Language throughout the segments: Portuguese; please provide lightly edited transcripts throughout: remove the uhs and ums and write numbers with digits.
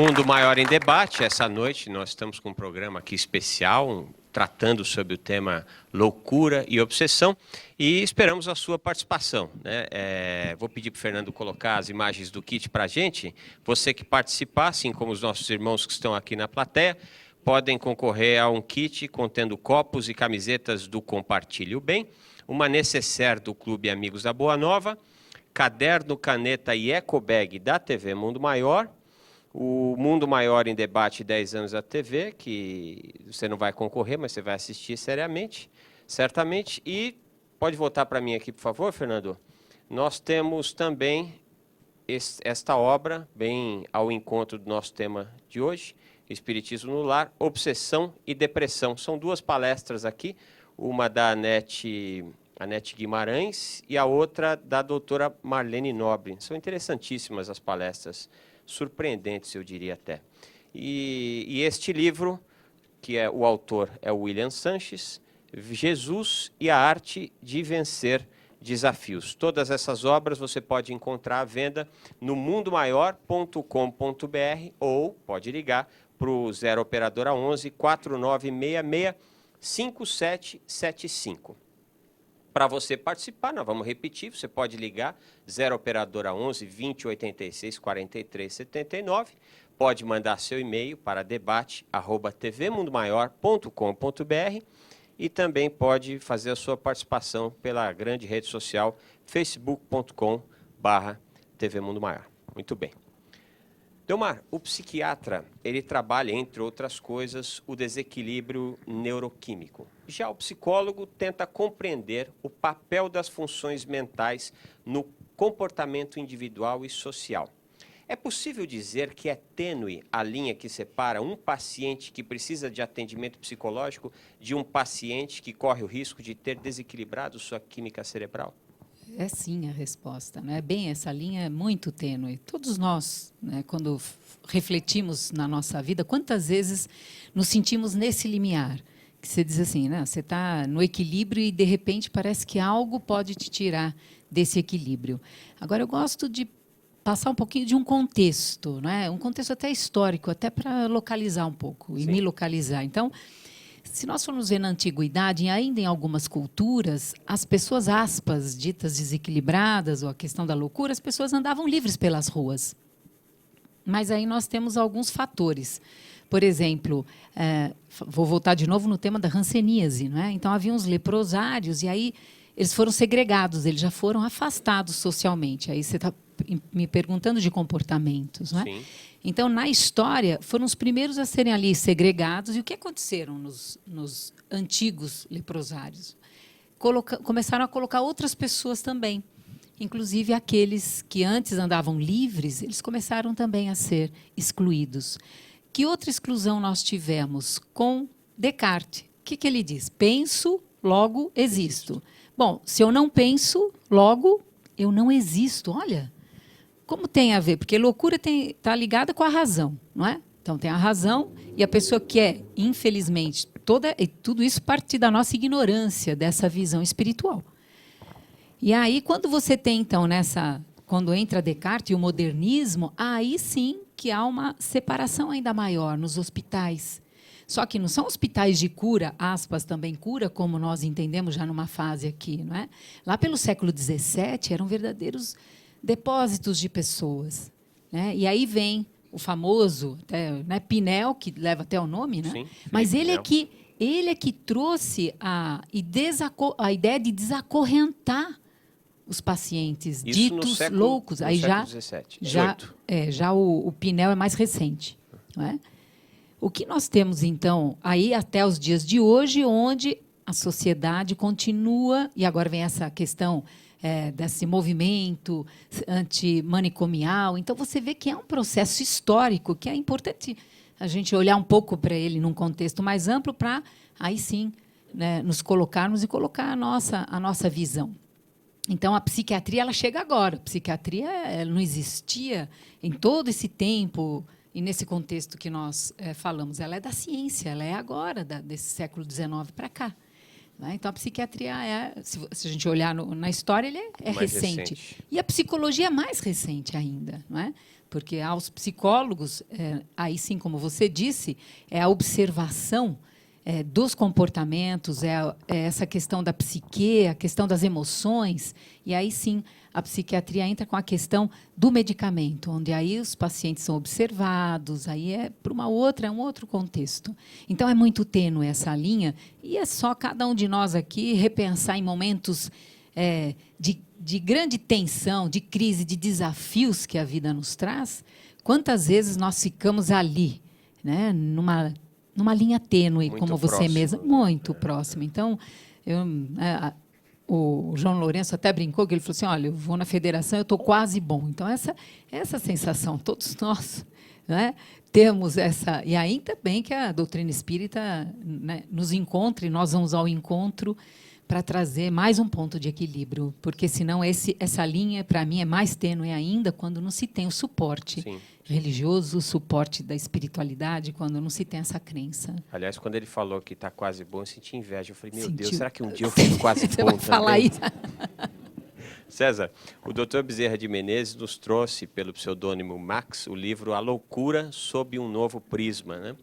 Mundo Maior em Debate. Essa noite nós estamos com um programa aqui especial, tratando sobre o tema loucura e obsessão, e esperamos a sua participação, né? Vou pedir para o Fernando colocar as imagens do kit para a gente. Você que participar, assim como os nossos irmãos que estão aqui na plateia, podem concorrer a um kit contendo copos e camisetas do Compartilhe o Bem, uma necessaire do Clube Amigos da Boa Nova, caderno, caneta e ecobag da TV Mundo Maior, o Mundo Maior em Debate 10 anos da TV, que você não vai concorrer, mas você vai assistir seriamente, certamente. E pode voltar para mim aqui, por favor, Fernando. Nós temos também esta obra, bem ao encontro do nosso tema de hoje, Espiritismo no Lar, Obsessão e Depressão. São duas palestras aqui, uma da Anete Guimarães e a outra da doutora Marlene Nobre. São interessantíssimas as palestras, surpreendentes, eu diria até. E este livro, que o autor é o William Sanches, Jesus e a Arte de Vencer Desafios. Todas essas obras você pode encontrar à venda no mundomaior.com.br ou pode ligar para o 0 Operadora 11 4966 5775. Para você participar, nós vamos repetir, você pode ligar 0 Operadora 11 2086 43 79, pode mandar seu e-mail para debate@tvmundomaior.com.br e também pode fazer a sua participação pela grande rede social facebook.com/TV Mundo Maior. Muito bem. Delmar, o psiquiatra, ele trabalha, entre outras coisas, o desequilíbrio neuroquímico. Já o psicólogo tenta compreender o papel das funções mentais no comportamento individual e social. É possível dizer que é tênue a linha que separa um paciente que precisa de atendimento psicológico de um paciente que corre o risco de ter desequilibrado sua química cerebral? É sim a resposta, né? Bem, essa linha é muito tênue. Todos nós, né, quando refletimos na nossa vida, quantas vezes nos sentimos nesse limiar? Que você diz assim, né? Você está no equilíbrio e, de repente, parece que algo pode te tirar desse equilíbrio. Agora, eu gosto de passar um pouquinho de um contexto, né? Um contexto até histórico, até para localizar um pouco e me localizar. Então, se nós formos ver na antiguidade, ainda em algumas culturas, as pessoas, aspas, ditas desequilibradas, ou a questão da loucura, as pessoas andavam livres pelas ruas. Mas aí nós temos alguns fatores. Por exemplo, vou voltar de novo no tema da hanseníase, não é? Então, havia uns leprosários, e aí eles foram segregados, eles já foram afastados socialmente. Aí você está me perguntando de comportamentos, não é? Sim. Então, na história, foram os primeiros a serem ali segregados. E o que aconteceram nos antigos leprosários? Começaram a colocar outras pessoas também. Inclusive, aqueles que antes andavam livres, eles começaram também a ser excluídos. Que outra exclusão nós tivemos? Com Descartes. O que ele diz? Penso, logo existo. Bom, se eu não penso, logo eu não existo. Olha, como tem a ver? Porque loucura está ligada com a razão, não é? Então, tem a razão e a pessoa quer, infelizmente, tudo isso parte da nossa ignorância dessa visão espiritual. E aí, quando você tem, então, quando entra Descartes e o modernismo, aí sim que há uma separação ainda maior nos hospitais. Só que não são hospitais de cura, aspas, também cura, como nós entendemos já numa fase aqui, não é? Lá pelo século XVII, eram verdadeiros depósitos de pessoas, né? E aí vem o famoso, né, Pinel, que leva até o nome, né? Sim, mas ele é que trouxe a ideia de desacorrentar os pacientes isso ditos loucos. No aí século já o Pinel é mais recente, não é? O que nós temos, então, aí até os dias de hoje, onde a sociedade continua, e agora vem essa questão desse movimento antimanicomial. Então, você vê que é um processo histórico que é importante a gente olhar um pouco para ele num contexto mais amplo para, aí sim, né, nos colocarmos e colocar a nossa visão. Então, a psiquiatria ela chega agora. A psiquiatria ela não existia em todo esse tempo e nesse contexto que nós falamos. Ela é da ciência, ela é agora, desse século XIX para cá. Né? Então, a psiquiatria, se a gente olhar na história, ele é Mais recente. E a psicologia é mais recente ainda. Não é? Porque aos psicólogos, aí sim, como você disse, é a observação dos comportamentos, essa questão da psique, a questão das emoções, e aí sim a psiquiatria entra com a questão do medicamento, onde aí os pacientes são observados, aí é para um outro contexto. Então é muito tênue essa linha, e é só cada um de nós aqui repensar em momentos de grande tensão, de crise, de desafios que a vida nos traz, quantas vezes nós ficamos ali, né, numa linha tênue, Muito como você próximo, mesma, né? muito próximo. Então, o João Lourenço até brincou, que ele falou assim, olha, eu vou na federação, eu estou quase bom. Então, essa sensação, todos nós, né, temos essa... E ainda bem que a doutrina espírita, né, nos encontra, e nós vamos ao encontro para trazer mais um ponto de equilíbrio, porque, senão, essa linha, para mim, é mais tênue ainda quando não se tem o suporte Sim. religioso, o suporte da espiritualidade, quando não se tem essa crença. Aliás, quando ele falou que está quase bom, eu senti inveja. Eu falei, meu Sentiu. Deus, será que um dia eu fico quase Você bom vai falar também? isso? César, o Dr. Bezerra de Menezes nos trouxe, pelo pseudônimo Max, o livro A Loucura sob um Novo Prisma, né?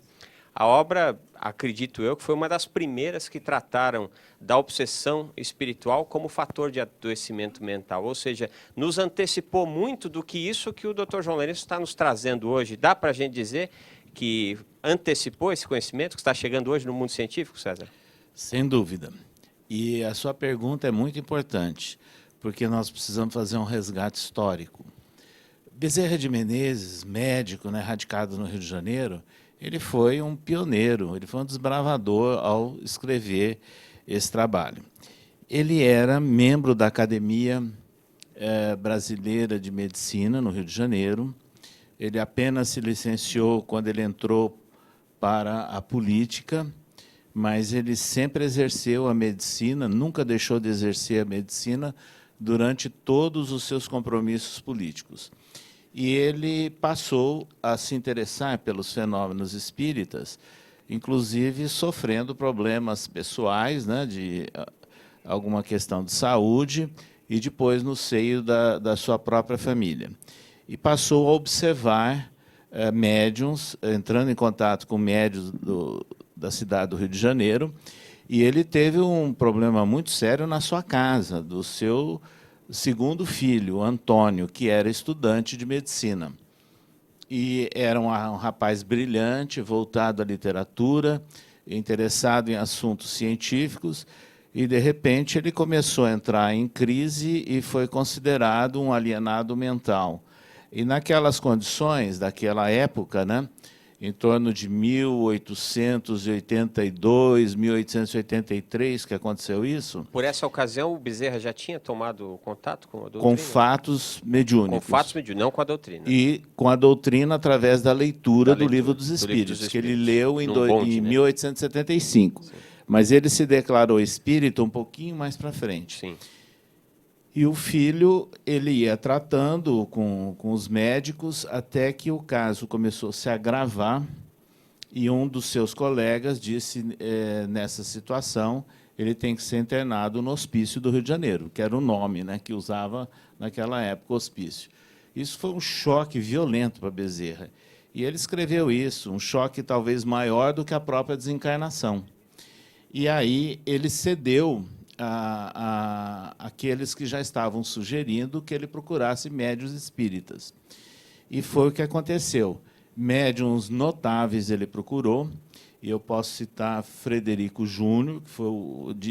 A obra, acredito eu, que foi uma das primeiras que trataram da obsessão espiritual como fator de adoecimento mental, ou seja, nos antecipou muito do que isso que o Dr. João Lourenço está nos trazendo hoje. Dá para a gente dizer que antecipou esse conhecimento que está chegando hoje no mundo científico, César? Sem dúvida. E a sua pergunta é muito importante, porque nós precisamos fazer um resgate histórico. Bezerra de Menezes, médico, né, radicado no Rio de Janeiro, ele foi um pioneiro, ele foi um desbravador ao escrever esse trabalho. Ele era membro da Academia Brasileira de Medicina, no Rio de Janeiro. Ele apenas se licenciou quando ele entrou para a política, mas ele sempre exerceu a medicina, nunca deixou de exercer a medicina durante todos os seus compromissos políticos. E ele passou a se interessar pelos fenômenos espíritas, inclusive sofrendo problemas pessoais, né, de alguma questão de saúde, e depois no seio da sua própria família. E passou a observar médiuns, entrando em contato com médiuns da cidade do Rio de Janeiro, e ele teve um problema muito sério na sua casa, do seu segundo filho, Antônio, que era estudante de medicina. E era um rapaz brilhante, voltado à literatura, interessado em assuntos científicos, e, de repente, ele começou a entrar em crise e foi considerado um alienado mental. E, naquelas condições, daquela época, né, em torno de 1882, 1883, que aconteceu isso. Por essa ocasião, o Bezerra já tinha tomado contato com a doutrina? Com fatos mediúnicos. Com fatos mediúnicos, não com a doutrina. E com a doutrina através da leitura do Livro dos Espíritos, que ele leu em 1875. Sim. Mas ele se declarou espírita um pouquinho mais para frente. Sim. E o filho, ele ia tratando com os médicos até que o caso começou a se agravar e um dos seus colegas disse, nessa situação, ele tem que ser internado no Hospício do Rio de Janeiro, que era o nome, né, que usava naquela época, hospício. Isso foi um choque violento para Bezerra. E ele escreveu isso, um choque talvez maior do que a própria desencarnação. E aí ele cedeu aqueles que já estavam sugerindo que ele procurasse médiuns espíritas. E foi o que aconteceu. Médiuns notáveis ele procurou, e eu posso citar Frederico Júnior, que foi,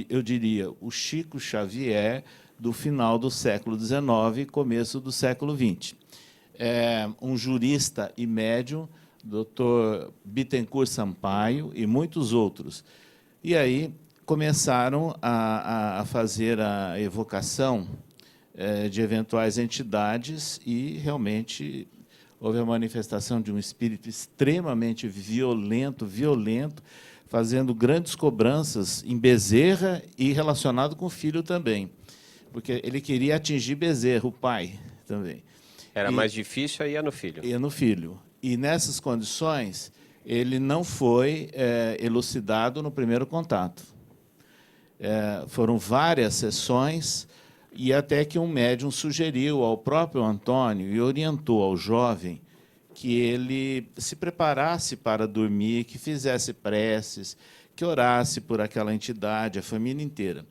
eu diria, o Chico Xavier do final do século XIX e começo do século XX. Um jurista e médium, Dr. Bittencourt Sampaio, e muitos outros. E aí começaram a fazer a evocação de eventuais entidades e, realmente, houve a manifestação de um espírito extremamente violento, fazendo grandes cobranças em Bezerra e relacionado com o filho também, porque ele queria atingir Bezerra, o pai, também. Era mais difícil, aí ia no filho. Ia no filho. E, nessas condições, ele não foi elucidado no primeiro contato. Foram várias sessões, e até que um médium sugeriu ao próprio Antônio e orientou ao jovem que ele se preparasse para dormir, que fizesse preces, que orasse por aquela entidade, a família inteira.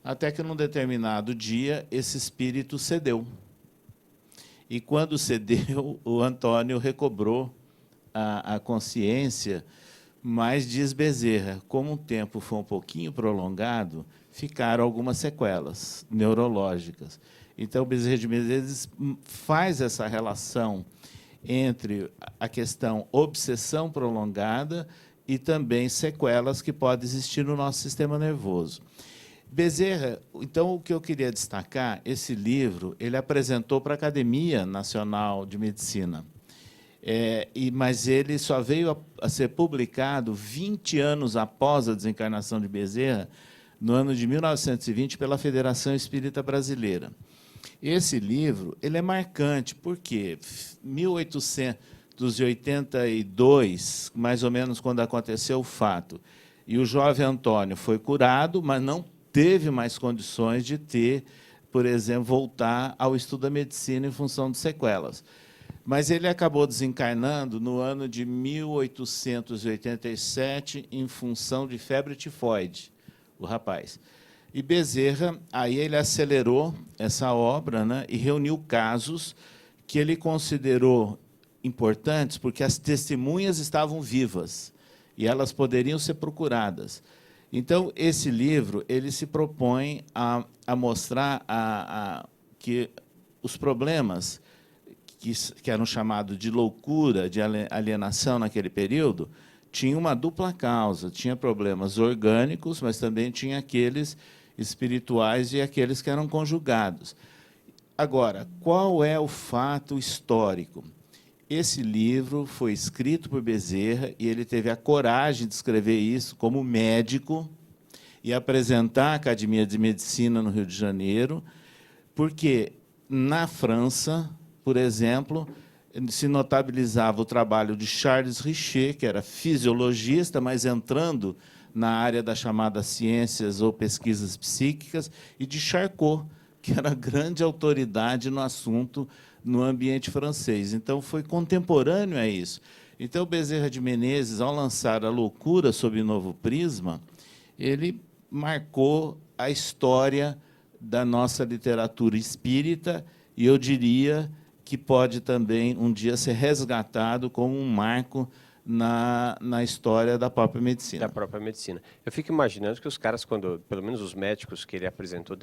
Até que, num determinado dia, esse espírito cedeu. E, quando cedeu, o Antônio recobrou a consciência, mas, diz Bezerra, como o tempo foi um pouquinho prolongado, ficaram algumas sequelas neurológicas. Então, Bezerra de Menezes faz essa relação entre a questão obsessão prolongada e também sequelas que podem existir no nosso sistema nervoso. Bezerra, então, o que eu queria destacar, esse livro ele apresentou para a Academia Nacional de Medicina, mas ele só veio a ser publicado 20 anos após a desencarnação de Bezerra, no ano de 1920, pela Federação Espírita Brasileira. Esse livro ele é marcante, porque 1882, mais ou menos quando aconteceu o fato, e o jovem Antônio foi curado, mas não teve mais condições de ter, por exemplo, voltar ao estudo da medicina em função de sequelas. Mas ele acabou desencarnando no ano de 1887, em função de febre tifoide, o rapaz. E Bezerra, aí ele acelerou essa obra, né, e reuniu casos que ele considerou importantes, porque as testemunhas estavam vivas e elas poderiam ser procuradas. Então, esse livro ele se propõe a mostrar que os problemas que eram chamados de loucura, de alienação naquele período, tinham uma dupla causa. Tinha problemas orgânicos, mas também tinha aqueles espirituais e aqueles que eram conjugados. Agora, qual é o fato histórico? Esse livro foi escrito por Bezerra e ele teve a coragem de escrever isso como médico e apresentar à Academia de Medicina no Rio de Janeiro, porque na França, por exemplo, se notabilizava o trabalho de Charles Richer, que era fisiologista, mas entrando na área das chamadas ciências ou pesquisas psíquicas, e de Charcot, que era grande autoridade no assunto no ambiente francês. Então, foi contemporâneo a isso. Então, Bezerra de Menezes, ao lançar A Loucura sob novo prisma, ele marcou a história da nossa literatura espírita, e eu diria que pode também um dia ser resgatado como um marco na história da própria medicina. Da própria medicina. Eu fico imaginando que os caras, pelo menos os médicos que ele apresentou,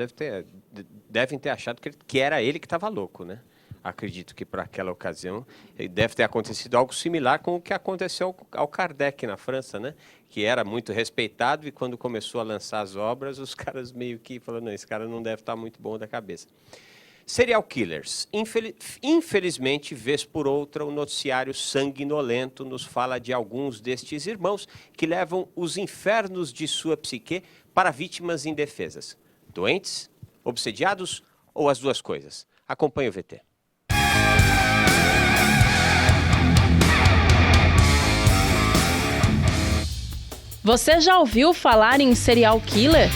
devem ter achado que era ele que estava louco, né? Acredito que, para aquela ocasião, deve ter acontecido algo similar com o que aconteceu ao Kardec na França, né? Que era muito respeitado, e quando começou a lançar as obras, os caras meio que falaram, não, esse cara não deve estar muito bom da cabeça. Serial killers. Infelizmente, vez por outra, o noticiário sanguinolento nos fala de alguns destes irmãos que levam os infernos de sua psique para vítimas indefesas. Doentes, obsediados ou as duas coisas? Acompanhe o VT. Você já ouviu falar em serial killer?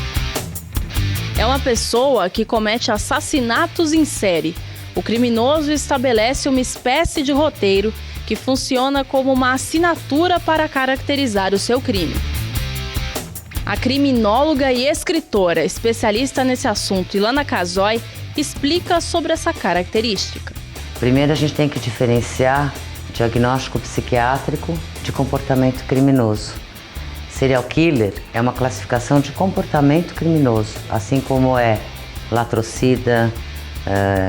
É uma pessoa que comete assassinatos em série. O criminoso estabelece uma espécie de roteiro que funciona como uma assinatura para caracterizar o seu crime. A criminóloga e escritora especialista nesse assunto, Ilana Casoy, explica sobre essa característica. Primeiro, a gente tem que diferenciar diagnóstico psiquiátrico de comportamento criminoso. Serial killer é uma classificação de comportamento criminoso, assim como é latrocida,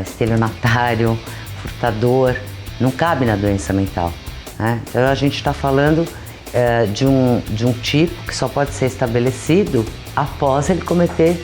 estelionatário, furtador, não cabe na doença mental, né? Então a gente está falando de um tipo que só pode ser estabelecido após ele cometer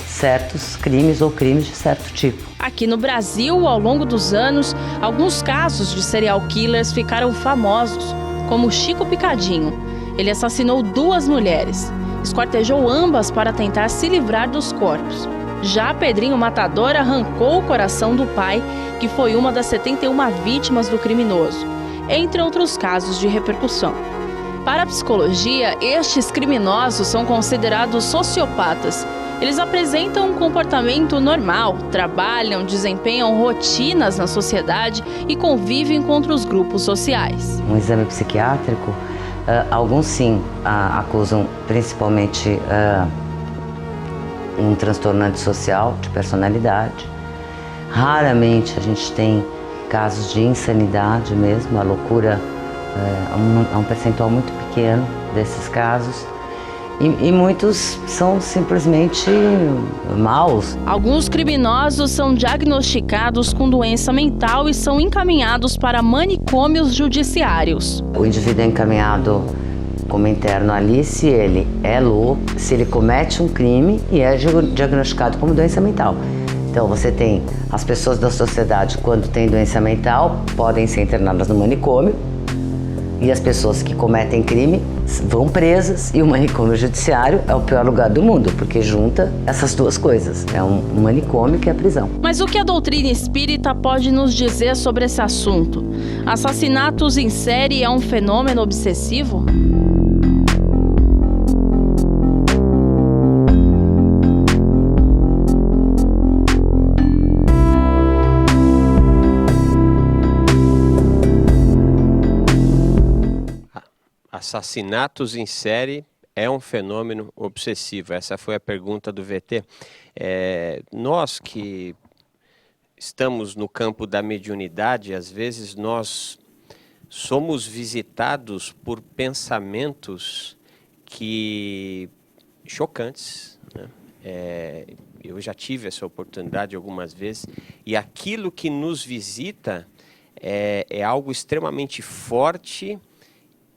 certos crimes ou crimes de certo tipo. Aqui no Brasil, ao longo dos anos, alguns casos de serial killers ficaram famosos, como Chico Picadinho. Ele assassinou 2 mulheres, esquartejou ambas para tentar se livrar dos corpos. Já Pedrinho Matador arrancou o coração do pai, que foi uma das 71 vítimas do criminoso, entre outros casos de repercussão. Para a psicologia, estes criminosos são considerados sociopatas. Eles apresentam um comportamento normal, trabalham, desempenham rotinas na sociedade e convivem com outros grupos sociais. Um exame psiquiátrico, alguns sim acusam principalmente um transtorno antissocial de personalidade. Raramente a gente tem casos de insanidade mesmo, a loucura é um percentual muito pequeno desses casos. E muitos são simplesmente maus. Alguns criminosos são diagnosticados com doença mental e são encaminhados para manicômios judiciários. O indivíduo é encaminhado como interno ali se ele é louco, se ele comete um crime e é diagnosticado como doença mental. Então você tem as pessoas da sociedade, quando têm doença mental, podem ser internadas no manicômio. E as pessoas que cometem crime vão presas, e o manicômio judiciário é o pior lugar do mundo, porque junta essas duas coisas. É um manicômio que é a prisão. Mas o que a doutrina espírita pode nos dizer sobre esse assunto? Assassinatos em série é um fenômeno obsessivo? Assassinatos em série é um fenômeno obsessivo? Essa foi a pergunta do VT. Nós que estamos no campo da mediunidade, às vezes nós somos visitados por pensamentos chocantes, né? Eu já tive essa oportunidade algumas vezes, e aquilo que nos visita é algo extremamente forte.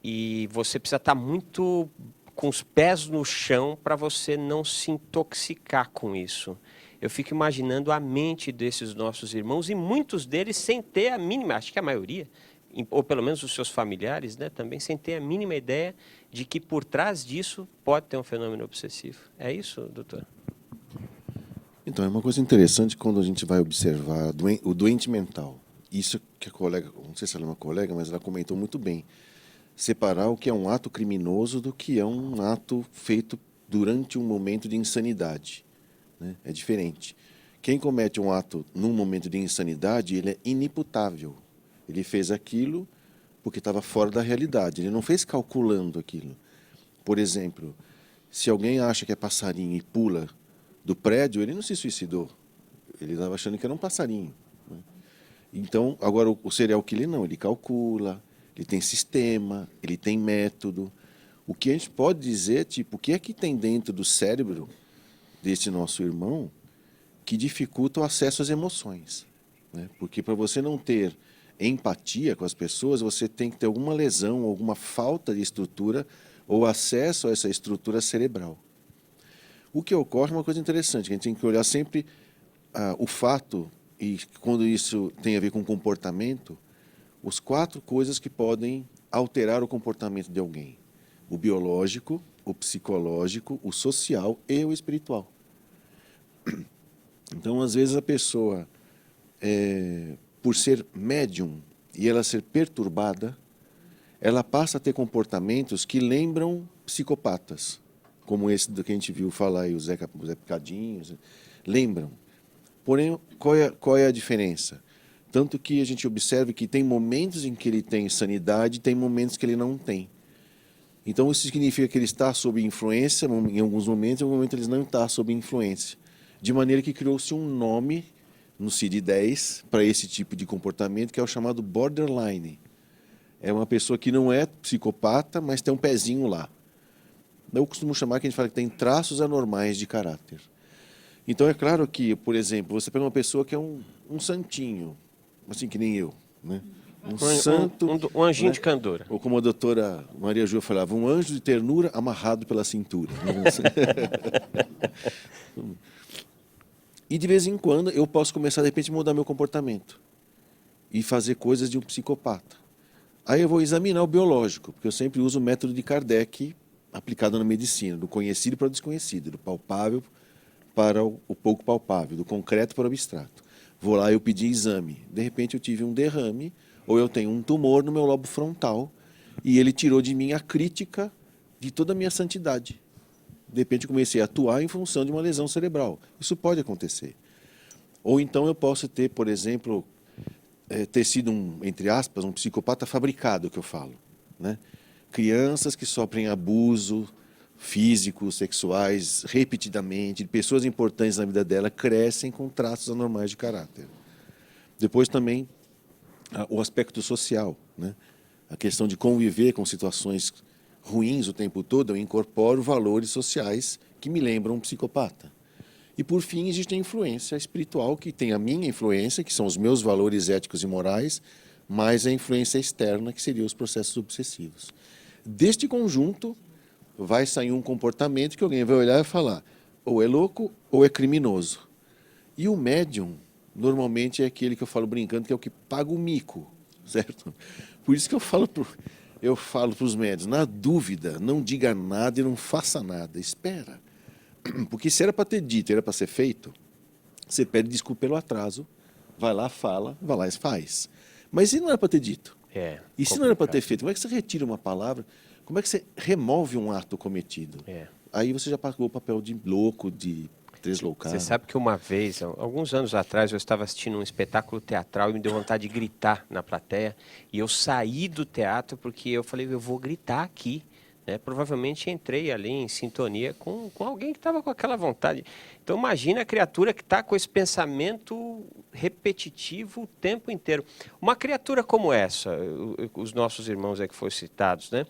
E você precisa estar muito com os pés no chão para você não se intoxicar com isso. Eu fico imaginando a mente desses nossos irmãos, e muitos deles sem ter a mínima, acho que a maioria, ou pelo menos os seus familiares, né, também sem ter a mínima ideia de que por trás disso pode ter um fenômeno obsessivo. É isso, doutor? Então, é uma coisa interessante quando a gente vai observar o doente mental. Isso que a colega, não sei se ela é uma colega, mas ela comentou muito bem. Separar o que é um ato criminoso do que é um ato feito durante um momento de insanidade, né? É diferente. Quem comete um ato num momento de insanidade, ele é inimputável. Ele fez aquilo porque estava fora da realidade. Ele não fez calculando aquilo. Por exemplo, se alguém acha que é passarinho e pula do prédio, ele não se suicidou. Ele estava achando que era um passarinho, né? Então, agora o serial killer não, ele calcula. Ele tem sistema, ele tem método. O que a gente pode dizer, o que é que tem dentro do cérebro desse nosso irmão que dificulta o acesso às emoções, né? Porque para você não ter empatia com as pessoas, você tem que ter alguma lesão, alguma falta de estrutura ou acesso a essa estrutura cerebral. O que ocorre é uma coisa interessante, que a gente tem que olhar sempre o fato, e quando isso tem a ver com comportamento, os 4 coisas que podem alterar o comportamento de alguém: o biológico, o psicológico, o social e o espiritual. Então, às vezes, a pessoa, por ser médium e ela ser perturbada, ela passa a ter comportamentos que lembram psicopatas, como esse do que a gente viu falar aí, o Zé Picadinho, lembram. Porém, qual é a diferença? Tanto que a gente observa que tem momentos em que ele tem sanidade, tem momentos que ele não tem. Então, isso significa que ele está sob influência, em alguns momentos, em alguns momentos ele não está sob influência. De maneira que criou-se um nome no CID-10 para esse tipo de comportamento, que é o chamado borderline. É uma pessoa que não é psicopata, mas tem um pezinho lá. Eu costumo chamar, que a gente fala que tem traços anormais de caráter. Então, é claro que, por exemplo, você pega uma pessoa que é um santinho, assim que nem eu, né? Um santo, um anjinho, né, de candura. Ou como a doutora Maria Júlia falava, um anjo de ternura amarrado pela cintura. E de vez em quando eu posso começar, de repente, a mudar meu comportamento e fazer coisas de um psicopata. Aí eu vou examinar o biológico, porque eu sempre uso o método de Kardec aplicado na medicina, do conhecido para o desconhecido, do palpável para o pouco palpável, do concreto para o abstrato. Vou lá e eu pedi exame. De repente eu tive um derrame, ou eu tenho um tumor no meu lobo frontal, e ele tirou de mim a crítica de toda a minha santidade. De repente, eu comecei a atuar em função de uma lesão cerebral. Isso pode acontecer. Ou então eu posso ter, por exemplo, ter sido, entre aspas, um psicopata fabricado, que eu falo, né? Crianças que sofrem abuso físicos, sexuais, repetidamente, de pessoas importantes na vida dela, crescem com traços anormais de caráter. Depois também o aspecto social, né? A questão de conviver com situações ruins o tempo todo, eu incorporo valores sociais que me lembram um psicopata. E, por fim, existe a influência espiritual, que tem a minha influência, que são os meus valores éticos e morais, mais a influência externa, que seriam os processos obsessivos. Deste conjunto, vai sair um comportamento que alguém vai olhar e falar, ou é louco ou é criminoso. E o médium, normalmente, é aquele que eu falo brincando, que é o que paga o mico, certo? Por isso que eu falo para os médios, na dúvida, não diga nada e não faça nada, espera. Porque se era para ter dito, era para ser feito, você pede desculpa pelo atraso, vai lá, fala, vai lá e faz. Mas se não era para ter dito? E se não era para ter feito? Como é que você retira uma palavra? Como é que você remove um ato cometido? Aí você já pagou o papel de louco, de tresloucado. Você sabe que uma vez, alguns anos atrás, eu estava assistindo um espetáculo teatral e me deu vontade de gritar na plateia. E eu saí do teatro porque eu falei, eu vou gritar aqui. Né? Provavelmente entrei ali em sintonia com alguém que estava com aquela vontade. Então imagina a criatura que está com esse pensamento repetitivo o tempo inteiro. Uma criatura como essa, os nossos irmãos aí que foram citados, né?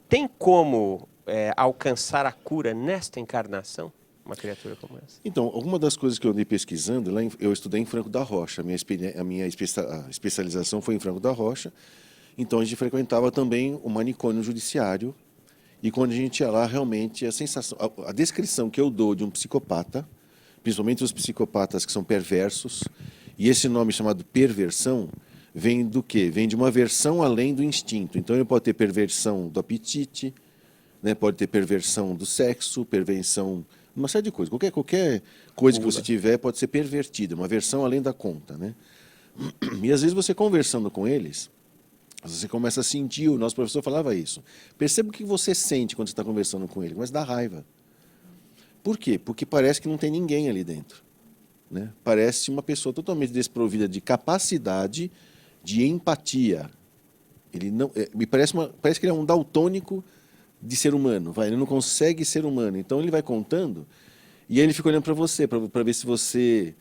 Tem como alcançar a cura nesta encarnação? Uma criatura como essa? Então, alguma das coisas que eu andei pesquisando, eu estudei em Franco da Rocha, a minha especialização foi em Franco da Rocha, então a gente frequentava também o manicômio judiciário, e quando a gente ia lá, realmente, a sensação, a descrição que eu dou de um psicopata, principalmente os psicopatas que são perversos, e esse nome chamado perversão, vem do quê? Vem de uma versão além do instinto. Então, ele pode ter perversão do apetite, né? Pode ter perversão do sexo, perversão, uma série de coisas. Qualquer coisa que você tiver pode ser pervertida, uma versão além da conta, né? E, às vezes, você conversando com eles, você começa a sentir, o nosso professor falava isso. Perceba o que você sente quando você está conversando com ele, mas dá raiva. Por quê? Porque parece que não tem ninguém ali dentro. Né? Parece uma pessoa totalmente desprovida de capacidade de empatia. Ele não, me parece que ele é um daltônico de ser humano. Ele não consegue ser humano. Então ele vai contando e aí ele fica olhando para você, para ver se você...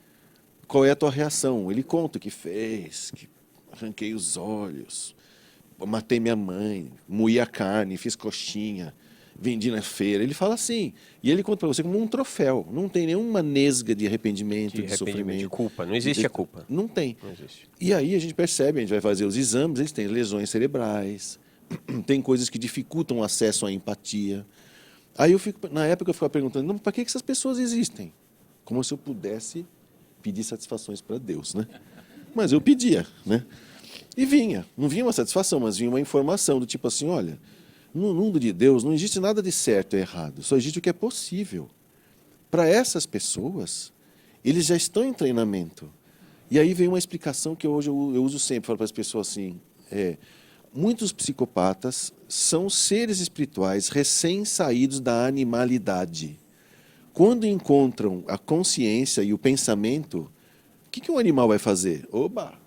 Qual é a tua reação? Ele conta o que fez, que arranquei os olhos, matei minha mãe, moí a carne, fiz coxinha, vendi na feira. Ele fala assim. E ele conta para você como um troféu. Não tem nenhuma nesga de arrependimento, de sofrimento. De culpa. Não existe a culpa. Não tem. Não existe. E aí a gente percebe, a gente vai fazer os exames, eles têm lesões cerebrais, tem coisas que dificultam o acesso à empatia. Aí na época eu ficava perguntando, para que essas pessoas existem? Como se eu pudesse pedir satisfações para Deus, né? Mas eu pedia, né? E não vinha uma satisfação, mas vinha uma informação do tipo assim, olha, no mundo de Deus não existe nada de certo e errado, só existe o que é possível. Para essas pessoas, eles já estão em treinamento. E aí vem uma explicação que hoje eu uso sempre, falo para as pessoas assim, muitos psicopatas são seres espirituais recém-saídos da animalidade. Quando encontram a consciência e o pensamento, o que um animal vai fazer? Oba!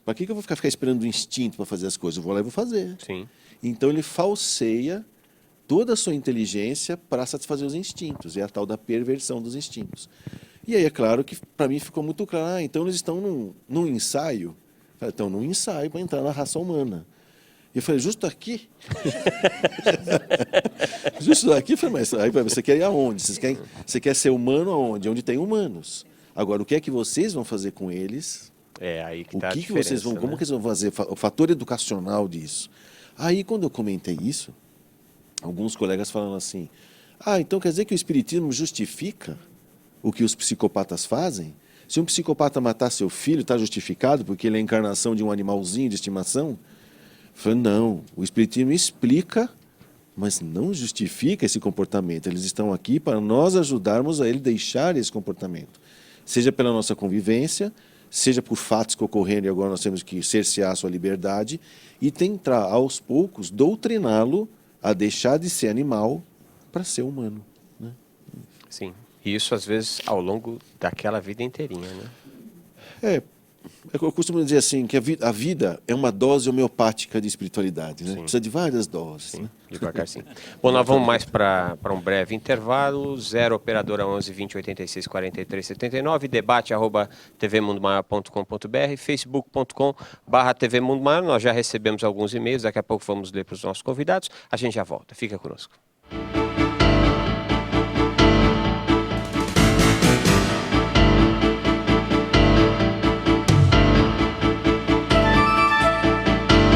Para que eu vou ficar esperando o instinto para fazer as coisas? Eu vou lá e vou fazer. Sim. Então ele falseia toda a sua inteligência para satisfazer os instintos. É a tal da perversão dos instintos. E aí é claro que para mim ficou muito claro, então eles estão num ensaio. Estão num ensaio para entrar na raça humana. E eu falei, justo aqui? Justo aqui? Eu falei, mas aí você quer ir aonde? Você quer ser humano aonde? Onde tem humanos. Agora, o que é que vocês vão fazer com eles? Aí que tá o que vocês vão, como que vocês vão fazer? O fator educacional disso. Aí, quando eu comentei isso, alguns colegas falando assim, então quer dizer que o espiritismo justifica o que os psicopatas fazem? Se um psicopata matar seu filho, está justificado porque ele é a encarnação de um animalzinho de estimação? Eu falei, não, o espiritismo explica, mas não justifica esse comportamento. Eles estão aqui para nós ajudarmos a ele deixar esse comportamento. Seja pela nossa convivência, seja por fatos que ocorreram e agora nós temos que cercear a sua liberdade, e tentar, aos poucos, doutriná-lo a deixar de ser animal para ser humano. Né? Sim. E isso, às vezes, ao longo daquela vida inteirinha, né? Eu costumo dizer assim, que a vida é uma dose homeopática de espiritualidade, né? Precisa de várias doses. Sim, Né? devagarzinho. Bom, nós vamos mais para um breve intervalo. 0 operadora 11 20 86 43 79, debate@tvmundomaior.com.br, facebook.com/TV Mundo Maior. Nós já recebemos alguns e-mails, daqui a pouco vamos ler para os nossos convidados. A gente já volta. Fica conosco.